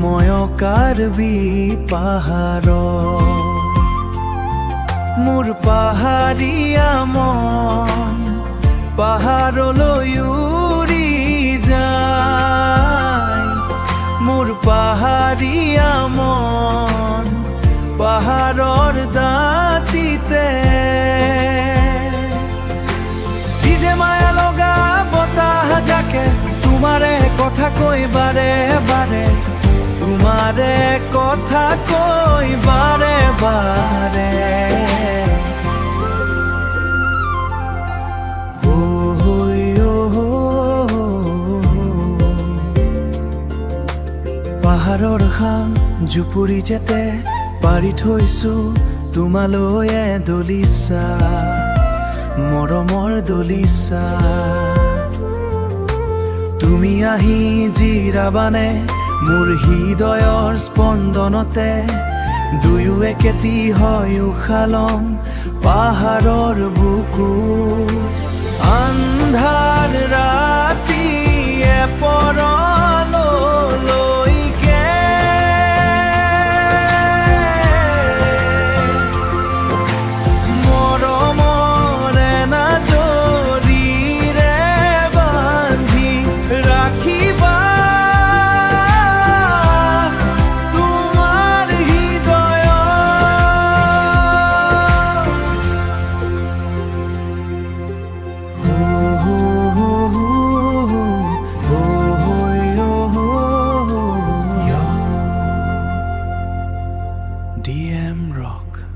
ময় কাৰ্বি পাহাৰ মোৰ পাহাৰীয়া মন পাহাৰলৈ উৰি যায় মোৰ পাহাৰীয়া মন পাহাৰৰ দাঁতিতে কি যে মায়া লগা বতাহ জাকে তোমাৰে কথা কৈ বাৰে বাৰে তোমাৰে কথা কৈ বাৰে বাৰে পাহাৰৰ খাং জুপুৰি যেতে পাৰি থৈছো তোমালৈ দলিচা মৰমৰ দলিচা তুমি আহি জিৰাবানে মোৰ হৃদয়ৰ স্পন্দনতে দুয়ো একেটি হয় উশাহ লম পাহাৰৰ বুকুত আন্ধাৰ ৰাতিয়ে পৰলৈকে মৰমৰে নাজৰিৰে বান্ধি ৰাখিবা তোমাৰ DM Rock.